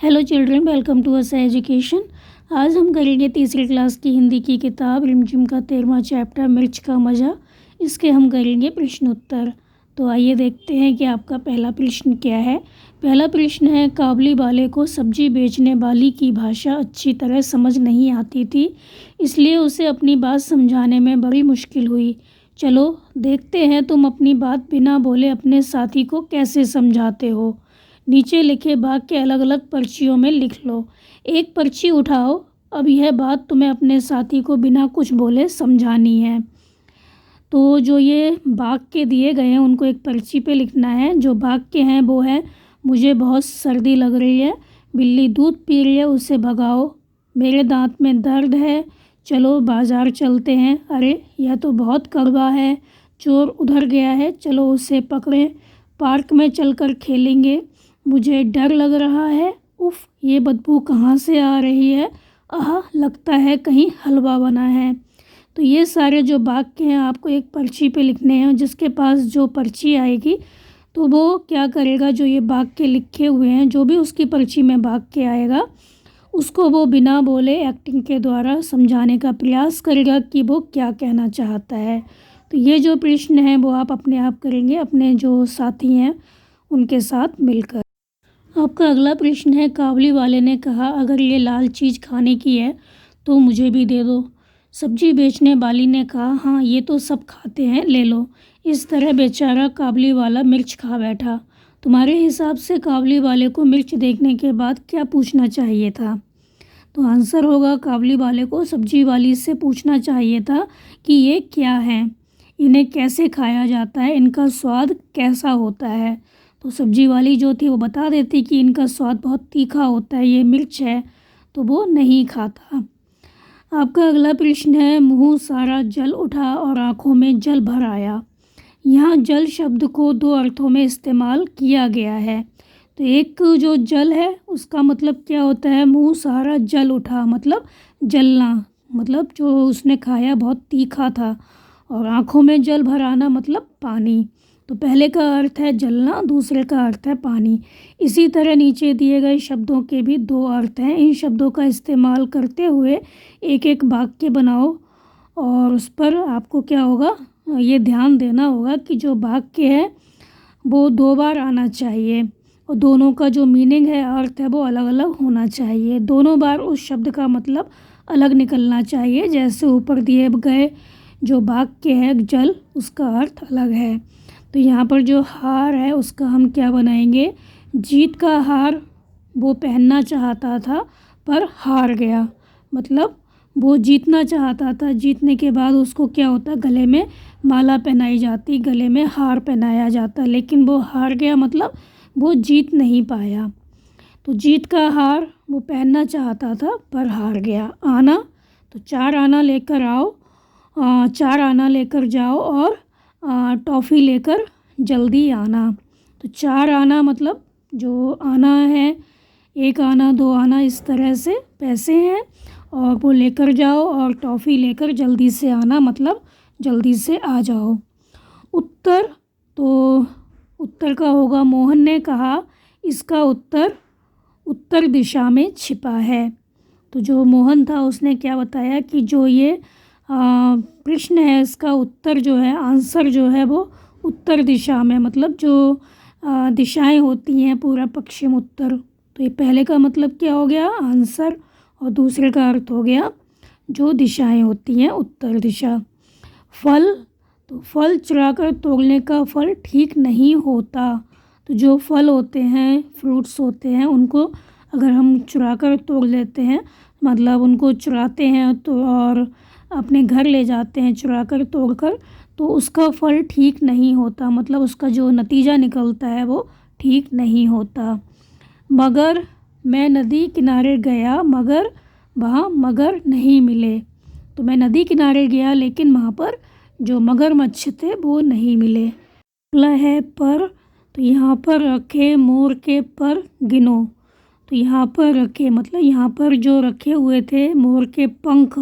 Hello children, welcome to us education. आज हम करेंगे तीसरी क्लास की हिंदी की किताब रिमझिम का 13वां चैप्टर मिर्च का मज़ा। इसके हम करेंगे प्रश्न उत्तर। तो आइए देखते हैं कि आपका पहला प्रश्न क्या है। पहला प्रश्न है, काबली वाले को सब्जी बेचने वाली की भाषा अच्छी तरह समझ नहीं आती थी, इसलिए उसे अपनी बात समझाने में बड़ी मुश्किल हुई। चलो देखते हैं तुम अपनी बात बिना बोले अपने साथी को कैसे समझाते हो। नीचे लिखे वाक्य अलग अलग पर्चियों में लिख लो। एक पर्ची उठाओ। अब यह बात तुम्हें अपने साथी को बिना कुछ बोले समझानी है। तो जो ये वाक्य दिए गए हैं उनको एक पर्ची पे लिखना है। जो वाक्य हैं वो है, मुझे बहुत सर्दी लग रही है, बिल्ली दूध पी रही है, उसे भगाओ, मेरे दांत में दर्द है, चलो बाज़ार चलते हैं, अरे यह तो बहुत कड़वा है, चोर उधर गया है, चलो उसे पकड़ें, पार्क में चलकर खेलेंगे, मुझे डर लग रहा है, उफ़ ये बदबू कहाँ से आ रही है, आह लगता है कहीं हलवा बना है। तो ये सारे जो वाक्य हैं आपको एक पर्ची पे लिखने हैं। जिसके पास जो पर्ची आएगी तो वो क्या करेगा, जो ये वाक्य लिखे हुए हैं, जो भी उसकी पर्ची में वाक्य आएगा उसको वो बिना बोले एक्टिंग के द्वारा समझाने का प्रयास करेगा कि वो क्या कहना चाहता है। तो ये जो प्रश्न है वो आप अपने आप करेंगे अपने जो साथी हैं उनके साथ मिलकर। आपका अगला प्रश्न है, काबली वाले ने कहा, अगर ये लाल चीज़ खाने की है तो मुझे भी दे दो। सब्जी बेचने वाली ने कहा, हाँ ये तो सब खाते हैं, ले लो। इस तरह बेचारा काबली वाला मिर्च खा बैठा। तुम्हारे हिसाब से काबली वाले को मिर्च देखने के बाद क्या पूछना चाहिए था? तो आंसर होगा, काबली वाले को सब्जी वाली से पूछना चाहिए था कि ये क्या है, इन्हें कैसे खाया जाता है, इनका स्वाद कैसा होता है। तो सब्जी वाली जो थी वो बता देती कि इनका स्वाद बहुत तीखा होता है, ये मिर्च है, तो वो नहीं खाता। आपका अगला प्रश्न है, मुँह सारा जल उठा और आँखों में जल भर आया। यहाँ जल शब्द को दो अर्थों में इस्तेमाल किया गया है। तो एक जो जल है उसका मतलब क्या होता है, मुँह सारा जल उठा मतलब जलना, मतलब जो उसने खाया बहुत तीखा था। और आँखों में जल भर आना मतलब पानी। तो पहले का अर्थ है जलना, दूसरे का अर्थ है पानी। इसी तरह नीचे दिए गए शब्दों के भी दो अर्थ हैं। इन शब्दों का इस्तेमाल करते हुए एक एक वाक्य बनाओ और उस पर आपको क्या होगा, ये ध्यान देना होगा कि जो वाक्य है वो दो बार आना चाहिए और दोनों का जो मीनिंग है, अर्थ है, वो अलग अलग होना चाहिए। दोनों बार उस शब्द का मतलब अलग निकलना चाहिए। जैसे ऊपर दिए गए जो वाक्य है जल, उसका अर्थ अलग है। तो यहाँ पर जो हार है उसका हम क्या बनाएंगे, जीत का हार वो पहनना चाहता था पर हार गया, मतलब वो जीतना चाहता था, जीतने के बाद उसको क्या होता, गले में माला पहनाई जाती, गले में हार पहनाया जाता, लेकिन वो हार गया मतलब वो जीत नहीं पाया। तो जीत का हार वो पहनना चाहता था पर हार गया। आना, तो 4 आना लेकर आओ, 4 आना लेकर जाओ और टॉफ़ी लेकर जल्दी आना। तो 4 आना मतलब जो आना है, 1 आना 2 आना इस तरह से पैसे हैं, और वो लेकर जाओ और टॉफ़ी लेकर जल्दी से आना मतलब जल्दी से आ जाओ। उत्तर, तो उत्तर का होगा, मोहन ने कहा इसका उत्तर उत्तर दिशा में छिपा है। तो जो मोहन था उसने क्या बताया कि जो ये प्रश्न है इसका उत्तर जो है, आंसर जो है वो उत्तर दिशा में, मतलब जो दिशाएं होती हैं पूरा पश्चिम उत्तर। तो ये पहले का मतलब क्या हो गया, आंसर, और दूसरे का अर्थ हो गया जो दिशाएं होती हैं उत्तर दिशा। फल, तो फल चुराकर तोड़ने का फल ठीक नहीं होता। तो जो फल होते हैं, फ्रूट्स होते हैं, उनको अगर हम चुराकर तोड़ लेते हैं, मतलब उनको चुराते हैं तो और अपने घर ले जाते हैं चुराकर तोड़कर, तो उसका फल ठीक नहीं होता, मतलब उसका जो नतीजा निकलता है वो ठीक नहीं होता। मगर, मैं नदी किनारे गया मगर वहाँ मगर नहीं मिले। तो मैं नदी किनारे गया लेकिन वहाँ पर जो मगरमच्छ थे वो नहीं मिले। अगला है पर, तो यहाँ पर रखे मोर के पर गिनो। तो यहाँ पर रखे मतलब यहाँ पर जो रखे हुए थे मोर के पंख,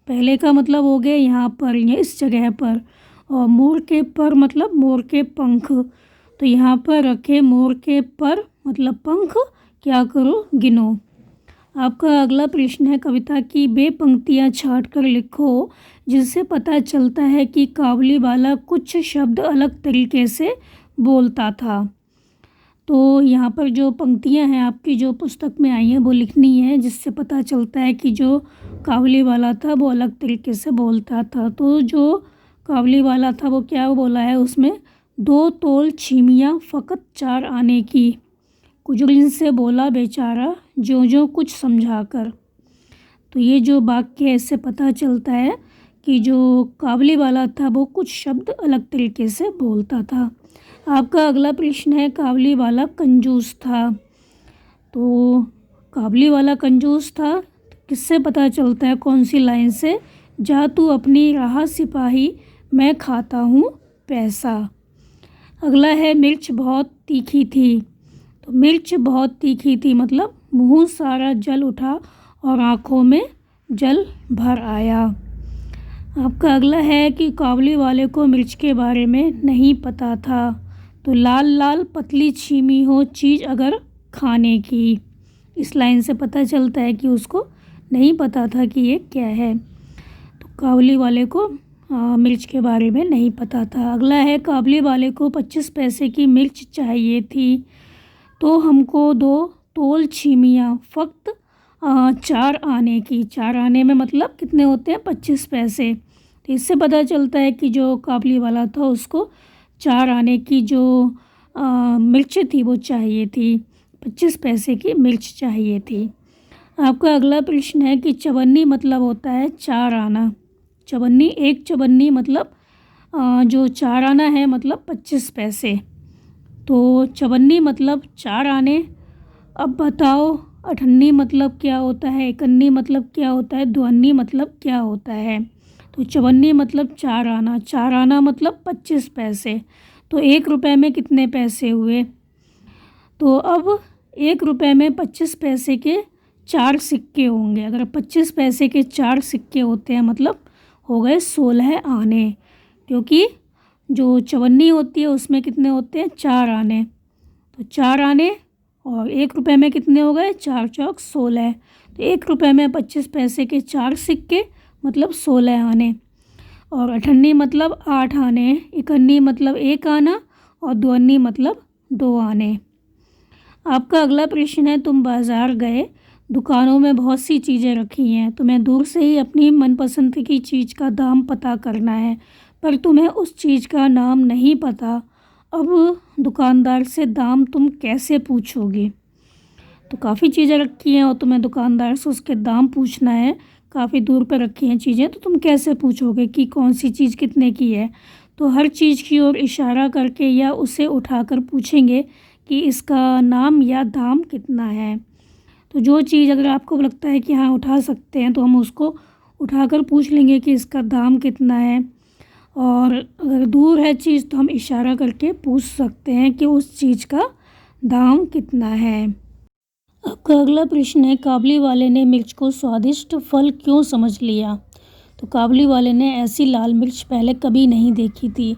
पहले का मतलब हो गया यहाँ पर, ये इस जगह पर, और मोर के पर मतलब मोर के पंख। तो यहाँ पर रखे मोर के पर मतलब पंख क्या करो, गिनो। आपका अगला प्रश्न है, कविता की वे पंक्तियाँ छाँट कर लिखो जिससे पता चलता है कि काबुलीवाला कुछ शब्द अलग तरीके से बोलता था। तो यहाँ पर जो पंक्तियाँ हैं आपकी जो पुस्तक में आई हैं वो लिखनी है जिससे पता चलता है कि जो काबुलीवाला था वो अलग तरीके से बोलता था। तो जो काबुलीवाला था वो क्या बोला है उसमें, 2 तोल छीमियाँ फ़कत 4 आने की, कुजुलिन से बोला बेचारा ज्यों ज्यों कुछ समझा कर। तो ये जो वाक्य है इससे पता चलता है कि जो काबुलीवाला था वो कुछ शब्द अलग तरीके से बोलता था। आपका अगला प्रश्न है, काबुलीवाला कंजूस था। तो काबुलीवाला कंजूस था किससे पता चलता है, कौन सी लाइन से, जा तू अपनी राह सिपाही मैं खाता हूँ पैसा। अगला है, मिर्च बहुत तीखी थी। तो मिर्च बहुत तीखी थी मतलब मुँह सारा जल उठा और आँखों में जल भर आया। आपका अगला है कि काबुलीवाले को मिर्च के बारे में नहीं पता था। तो लाल लाल पतली छीमी हो चीज़ अगर खाने की, इस लाइन से पता चलता है कि उसको नहीं पता था कि ये क्या है। तो काबुलीवाले को मिर्च के बारे में नहीं पता था। अगला है, काबुलीवाले को 25 पैसे की मिर्च चाहिए थी तो हमको 2 तोल छीमियाँ फ़कत 4 आने की। 4 आने में मतलब कितने होते हैं, 25 पैसे। तो इससे पता चलता है कि जो काबुलीवाला था उसको 4 आने की जो मिर्च थी वो चाहिए थी, 25 पैसे की मिर्च चाहिए थी। आपका अगला प्रश्न है कि चवन्नी मतलब होता है 4 आना। चवन्नी, एक चवन्नी मतलब जो 4 आना है मतलब 25 पैसे। तो चवन्नी मतलब 4 आने। अब बताओ अठन्नी मतलब क्या होता है, इकन्नी मतलब क्या होता है, दुअन्नी मतलब क्या होता है। तो चवन्नी मतलब 4 आना, 4 आना मतलब 25 पैसे। तो 1 रुपये में कितने पैसे हुए। तो अब 1 रुपये में 25 पैसे के 4 सिक्के होंगे। अगर 25 पैसे के 4 सिक्के होते हैं मतलब हो गए 16 आने, क्योंकि जो चवन्नी होती है उसमें कितने होते हैं, 4 आने। तो 4 आने और 1 रुपये में कितने हो गए, 4 चौक 16। तो 1 रुपये में 25 पैसे के 4 सिक्के मतलब 16 आने। और अठन्नी मतलब 8 आने, इकन्नी मतलब 1 आना और दुअन्नी मतलब 2 आने। आपका अगला प्रश्न है, तुम बाज़ार गए, दुकानों में बहुत सी चीज़ें रखी हैं, तुम्हें दूर से ही अपनी मनपसंद की चीज़ का दाम पता करना है पर तुम्हें उस चीज़ का नाम नहीं पता। अब दुकानदार से दाम तुम कैसे पूछोगे। तो काफ़ी चीज़ें रखी हैं और तुम्हें दुकानदार से उसके दाम पूछना है, काफ़ी दूर पर रखी हैं चीज़ें, तो तुम कैसे पूछोगे कि कौन सी चीज़ कितने की है। तो हर चीज़ की ओर इशारा करके या उसे उठाकर पूछेंगे कि इसका नाम या दाम कितना है। तो जो चीज़ अगर आपको लगता है कि हाँ उठा सकते हैं तो हम उसको उठाकर पूछ लेंगे कि इसका दाम कितना है। और अगर दूर है चीज़ तो हम इशारा करके पूछ सकते हैं कि उस चीज़ का दाम कितना है। आपका अगला प्रश्न है, काबुलीवाले ने मिर्च को स्वादिष्ट फल क्यों समझ लिया। तो काबुलीवाले ने ऐसी लाल मिर्च पहले कभी नहीं देखी थी।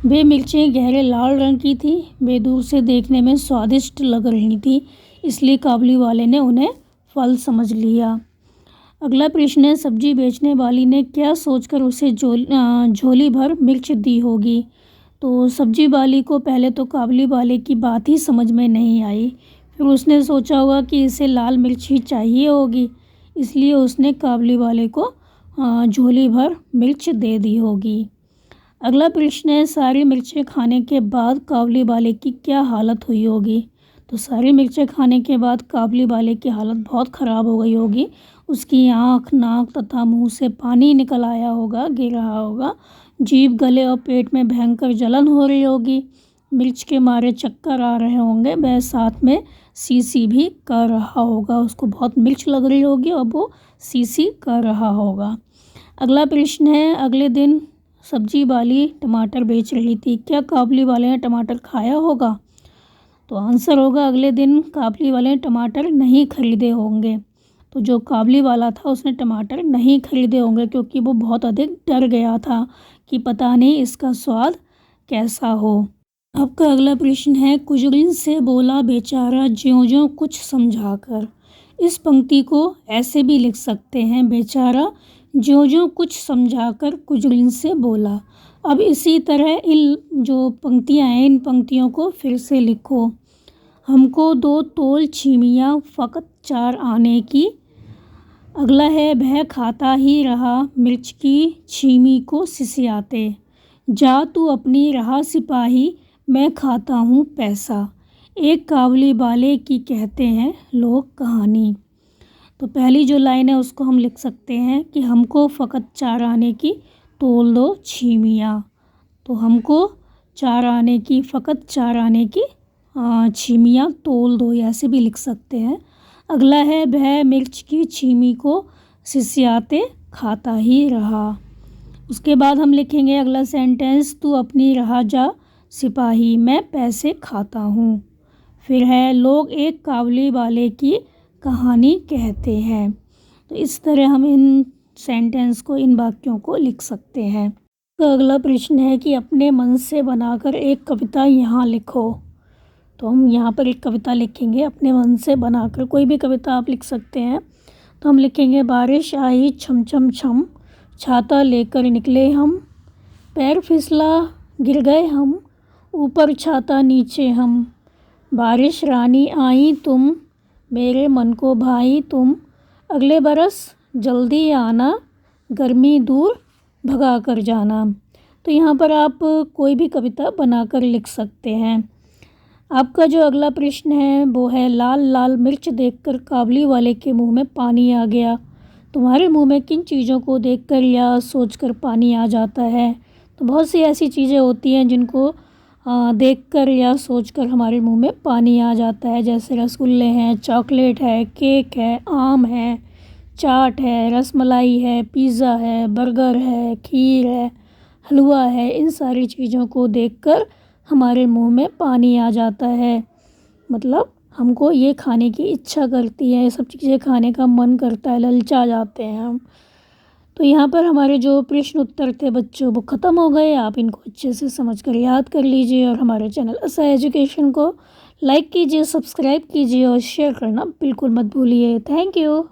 वे मिर्चें गहरे लाल रंग की थी, वे दूर से देखने में स्वादिष्ट लग रही थी, इसलिए काबुलीवाले ने उन्हें फल समझ लिया। अगला प्रश्न है, सब्जी बेचने वाली ने क्या सोचकर उसे झोली भर मिर्च दी होगी। तो सब्जी वाली को पहले तो काबुलीवाले की बात ही समझ में नहीं आई, फिर उसने सोचा होगा कि इसे लाल मिर्च ही चाहिए होगी, इसलिए उसने काबुलीवाले को झोली भर मिर्च दे दी होगी। अगला प्रश्न है, सारी मिर्चें खाने के बाद काबुलीवाले की क्या हालत हुई होगी। तो सारी मिर्चें खाने के बाद काबुलीवाले की हालत बहुत ख़राब हो गई होगी, उसकी आँख, नाक तथा मुंह से पानी निकल आया होगा, गिर रहा होगा, जीभ, गले और पेट में भयंकर जलन हो रही होगी, मिर्च के मारे चक्कर आ रहे होंगे, वह साथ में सीसी भी कर रहा होगा, उसको बहुत मिर्च लग रही होगी और वो सीसी कर रहा होगा। अगला प्रश्न है, अगले दिन सब्जी वाली टमाटर बेच रही थी, क्या काबुलीवाले ने टमाटर खाया होगा। तो आंसर होगा अगले दिन काबुलीवाले ने टमाटर नहीं खरीदे होंगे। तो जो काबुलीवाला था उसने टमाटर नहीं खरीदे होंगे क्योंकि वो बहुत अधिक डर गया था कि पता नहीं इसका स्वाद कैसा हो। आपका अगला प्रश्न है, कुजलिन से बोला बेचारा ज्यों ज्यों कुछ समझाकर। इस पंक्ति को ऐसे भी लिख सकते हैं, बेचारा ज्यों ज्यों कुछ समझाकर कुजलिन से बोला। अब इसी तरह इन जो पंक्तियां हैं इन पंक्तियों को फिर से लिखो। हमको 2 तोल छीमियाँ फ़कत 4 आने की। अगला है, वह खाता ही रहा मिर्च की छीमी को सिसियाते। जा तू अपनी रहा सिपाही, मैं खाता हूँ पैसा। एक काबुली वाले की कहते हैं लोग कहानी। तो पहली जो लाइन है उसको हम लिख सकते हैं कि हमको फ़कत 4 आने की तोल दो छीमियाँ। तो हमको 4 आने की फ़कत 4 आने की छीमियाँ तोल दो, ऐसे भी लिख सकते हैं। अगला है, वह मिर्च की छीमी को सिसियाते खाता ही रहा। उसके बाद हम लिखेंगे अगला सेंटेंस, तू अपनी रहा जा सिपाही, मैं पैसे खाता हूँ। फिर है, लोग एक काबुली वाले की कहानी कहते हैं। तो इस तरह हम इन सेंटेंस को, इन वाक्यों को लिख सकते हैं। तो अगला प्रश्न है कि अपने मन से बनाकर एक कविता यहाँ लिखो। तो हम यहाँ पर एक कविता लिखेंगे अपने मन से बनाकर। कोई भी कविता आप लिख सकते हैं। तो हम लिखेंगे, बारिश आई छम छम छम, छाता लेकर निकले हम, पैर फिसला गिर गए हम, ऊपर छाता नीचे हम। बारिश रानी आई तुम, मेरे मन को भाई तुम, अगले बरस जल्दी आना, गर्मी दूर भगा कर जाना। तो यहाँ पर आप कोई भी कविता बनाकर लिख सकते हैं। आपका जो अगला प्रश्न है वो है, लाल लाल मिर्च देखकर काबुली वाले के मुंह में पानी आ गया। तुम्हारे मुंह में किन चीज़ों को देखकर या सोचकर पानी आ जाता है? तो बहुत सी ऐसी चीज़ें होती हैं जिनको देखकर या सोचकर हमारे मुंह में पानी आ जाता है, जैसे रसगुल्ले हैं, चॉकलेट है, केक है, आम है, चाट है, रसमलाई है, पिज़्ज़ा है, बर्गर है, खीर है, हलवा है। इन सारी चीज़ों को देखकर हमारे मुंह में पानी आ जाता है, मतलब हमको ये खाने की इच्छा करती है, ये सब चीज़ें खाने का मन करता है, ललचा जाते हैं हम। तो यहाँ पर हमारे जो प्रश्न उत्तर थे बच्चों वो ख़त्म हो गए। आप इनको अच्छे से समझ कर याद कर लीजिए और हमारे चैनल असा एजुकेशन को लाइक कीजिए, सब्सक्राइब कीजिए और शेयर करना बिल्कुल मत भूलिए। Thank you.